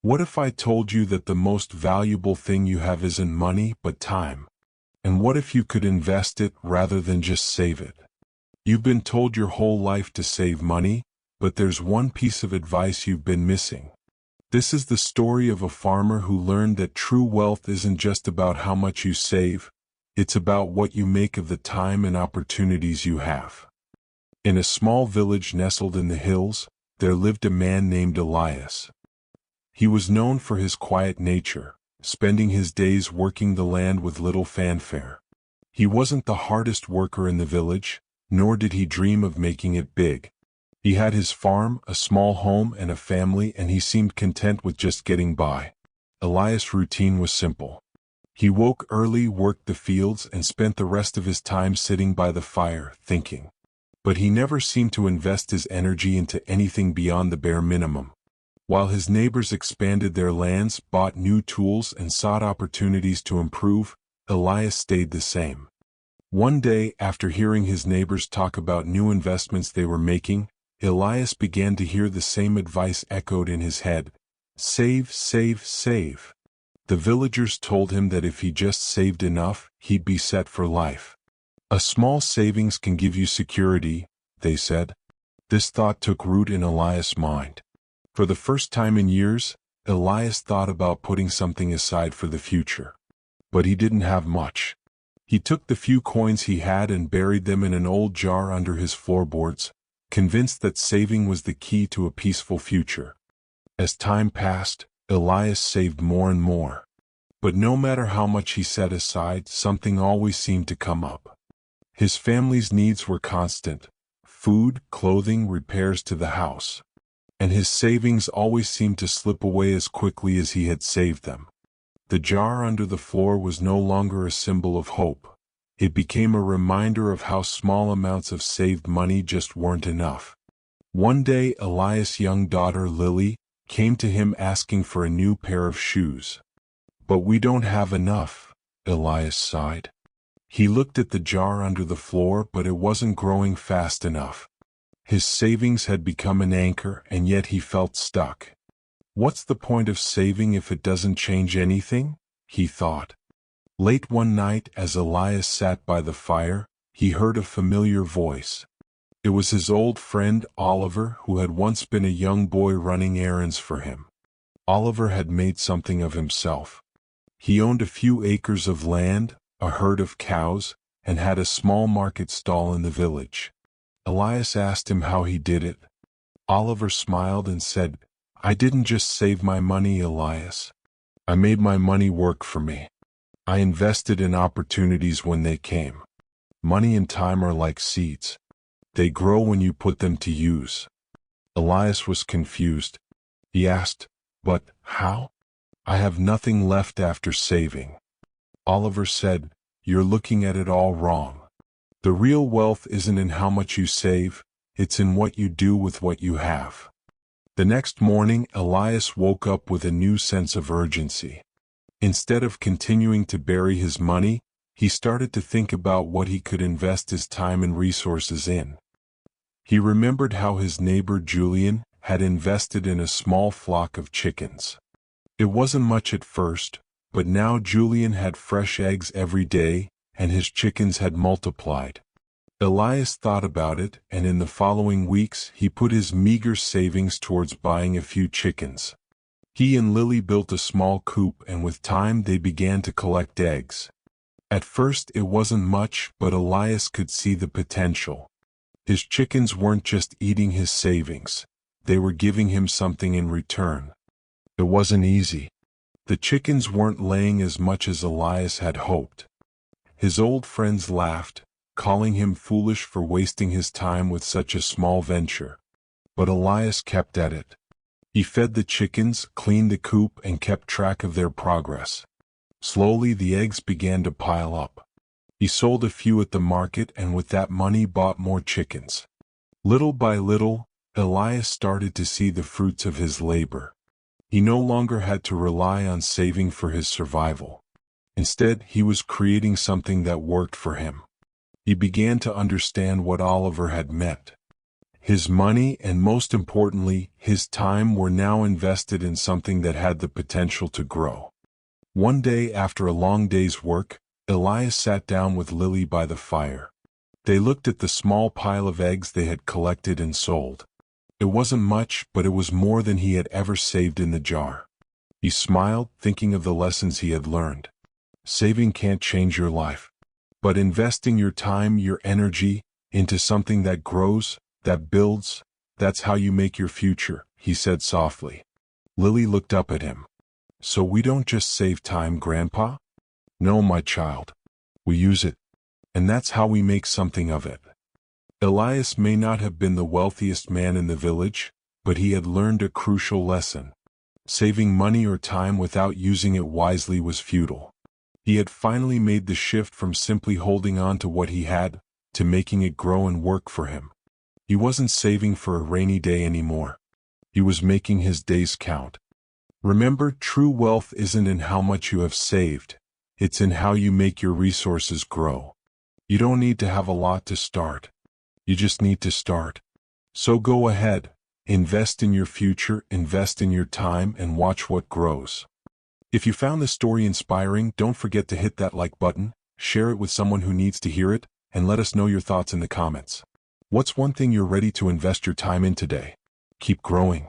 What if I told you that the most valuable thing you have isn't money but time? And what if you could invest it rather than just save it? You've been told your whole life to save money, but there's one piece of advice you've been missing. This is the story of a farmer who learned that true wealth isn't just about how much you save, it's about what you make of the time and opportunities you have. In a small village nestled in the hills, there lived a man named Elias. He was known for his quiet nature, spending his days working the land with little fanfare. He wasn't the hardest worker in the village, nor did he dream of making it big. He had his farm, a small home, and a family, and he seemed content with just getting by. Elias' routine was simple. He woke early, worked the fields, and spent the rest of his time sitting by the fire, thinking. But he never seemed to invest his energy into anything beyond the bare minimum. While his neighbors expanded their lands, bought new tools, and sought opportunities to improve, Elias stayed the same. One day, after hearing his neighbors talk about new investments they were making, Elias began to hear the same advice echoed in his head. Save, save, save. The villagers told him that if he just saved enough, he'd be set for life. A small savings can give you security, they said. This thought took root in Elias' mind. For the first time in years, Elias thought about putting something aside for the future. But he didn't have much. He took the few coins he had and buried them in an old jar under his floorboards, convinced that saving was the key to a peaceful future. As time passed, Elias saved more and more. But no matter how much he set aside, something always seemed to come up. His family's needs were constant: food, clothing, repairs to the house. And his savings always seemed to slip away as quickly as he had saved them. The jar under the floor was no longer a symbol of hope. It became a reminder of how small amounts of saved money just weren't enough. One day, Elias' young daughter Lily came to him asking for a new pair of shoes. But we don't have enough, Elias sighed. He looked at the jar under the floor, but it wasn't growing fast enough. His savings had become an anchor, and yet he felt stuck. What's the point of saving if it doesn't change anything? He thought. Late one night, as Elias sat by the fire, he heard a familiar voice. It was his old friend Oliver, who had once been a young boy running errands for him. Oliver had made something of himself. He owned a few acres of land, a herd of cows, and had a small market stall in the village. Elias asked him how he did it. Oliver smiled and said, "I didn't just save my money, Elias. I made my money work for me. I invested in opportunities when they came. Money and time are like seeds. They grow when you put them to use." Elias was confused. He asked, "But how? I have nothing left after saving." Oliver said, "You're looking at it all wrong. The real wealth isn't in how much you save, it's in what you do with what you have." The next morning, Elias woke up with a new sense of urgency. Instead of continuing to bury his money, he started to think about what he could invest his time and resources in. He remembered how his neighbor Julian had invested in a small flock of chickens. It wasn't much at first, but now Julian had fresh eggs every day, and his chickens had multiplied. Elias thought about it, and in the following weeks he put his meager savings towards buying a few chickens. He and Lily built a small coop, and with time they began to collect eggs. At first it wasn't much, but Elias could see the potential. His chickens weren't just eating his savings, they were giving him something in return. It wasn't easy. The chickens weren't laying as much as Elias had hoped. His old friends laughed, calling him foolish for wasting his time with such a small venture. But Elias kept at it. He fed the chickens, cleaned the coop, and kept track of their progress. Slowly the eggs began to pile up. He sold a few at the market, and with that money bought more chickens. Little by little, Elias started to see the fruits of his labor. He no longer had to rely on saving for his survival. Instead, he was creating something that worked for him. He began to understand what Oliver had meant. His money and most importantly, his time were now invested in something that had the potential to grow. One day after a long day's work, Elias sat down with Lily by the fire. They looked at the small pile of eggs they had collected and sold. It wasn't much, but it was more than he had ever saved in the jar. He smiled, thinking of the lessons he had learned. Saving can't change your life. But investing your time, your energy, into something that grows, that builds, that's how you make your future, he said softly. Lily looked up at him. So we don't just save time, Grandpa? No, my child. We use it. And that's how we make something of it. Elias may not have been the wealthiest man in the village, but he had learned a crucial lesson. Saving money or time without using it wisely was futile. He had finally made the shift from simply holding on to what he had, to making it grow and work for him. He wasn't saving for a rainy day anymore. He was making his days count. Remember, true wealth isn't in how much you have saved. It's in how you make your resources grow. You don't need to have a lot to start. You just need to start. So go ahead, invest in your future, invest in your time, and watch what grows. If you found this story inspiring, don't forget to hit that like button, share it with someone who needs to hear it, and let us know your thoughts in the comments. What's one thing you're ready to invest your time in today? Keep growing.